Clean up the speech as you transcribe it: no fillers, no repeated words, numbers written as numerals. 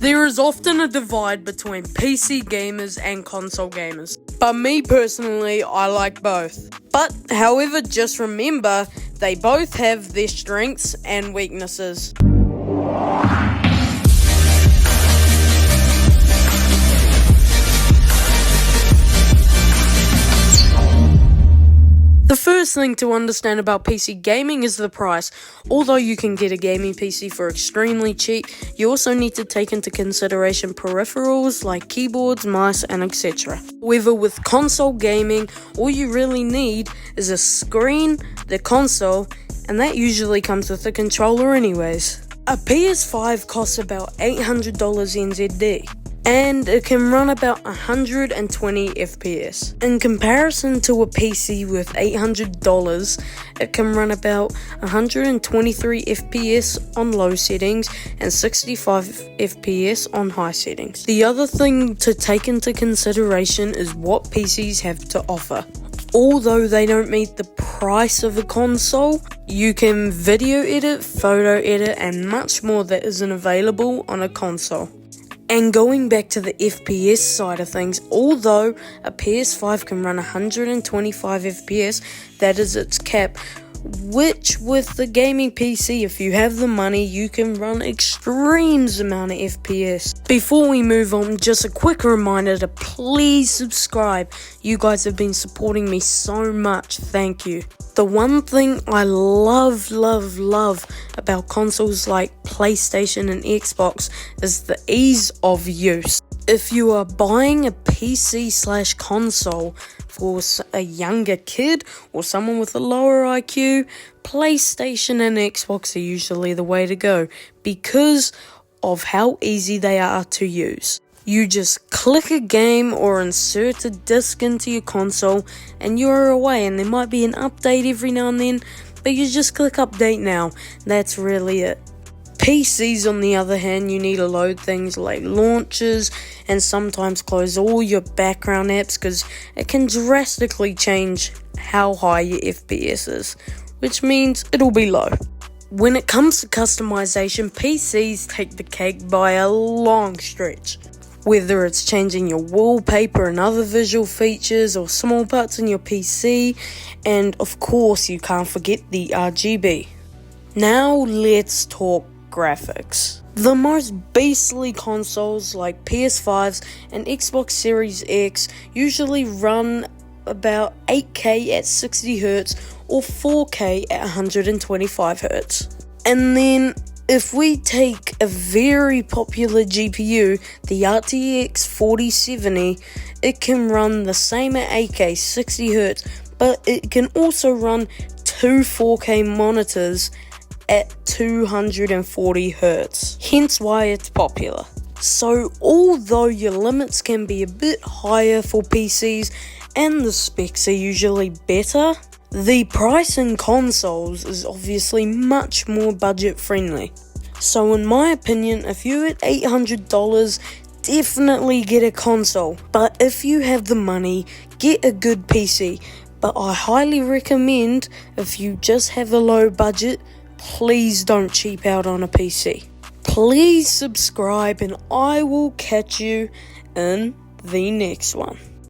There is often a divide between PC gamers and console gamers, but me personally, I like both. But however, just remember, they both have their strengths and weaknesses. The first thing to understand about PC gaming is the price. Although you can get a gaming PC for extremely cheap, you also need to take into consideration peripherals like keyboards, mice, and etc. However, with console gaming, all you really need is a screen, the console, and that usually comes with a controller anyways. A PS5 costs about $800 NZD. And it can run about 120 FPS. In comparison to a PC with $800, it can run about 123 FPS on low settings and 65 FPS on high settings. The other thing to take into consideration is what PCs have to offer. Although they don't meet the price of a console, you can video edit, photo edit, and much more that isn't available on a console. And going back to the FPS side of things, although a PS5 can run 125 FPS, that is its cap, which with the gaming PC, if you have the money, you can run extremes amount of FPS. Before we move on, just a quick reminder to please subscribe. You guys have been supporting me so much, thank you. The one thing I love about consoles like PlayStation and Xbox is the ease of use. If you are buying a PC/console for a younger kid or someone with a lower IQ, PlayStation and Xbox are usually the way to go because of how easy they are to use. You just click a game or insert a disc into your console and you're away, and there might be an update every now and then, but you just click update now. That's really it. PCs, on the other hand, you need to load things like launchers and sometimes close all your background apps because it can drastically change how high your FPS is, which means it'll be low. When it comes to customization, PCs take the cake by a long stretch. Whether it's changing your wallpaper and other visual features or small parts in your PC, and of course you can't forget the RGB. Now let's talk graphics. The most beastly consoles like PS5s and Xbox Series X usually run about 8K at 60Hz or 4K at 125Hz. And then if we take a very popular GPU, the RTX 4070, it can run the same at 8K 60Hz, but it can also run two 4K monitors at 240Hz, hence why it's popular. So although your limits can be a bit higher for PCs and the specs are usually better, the price in consoles is obviously much more budget friendly. So in my opinion, if you're at $800, definitely get a console. But if you have the money, get a good PC. But I highly recommend, if you just have a low budget, please don't cheap out on a PC. Please subscribe and I will catch you in the next one.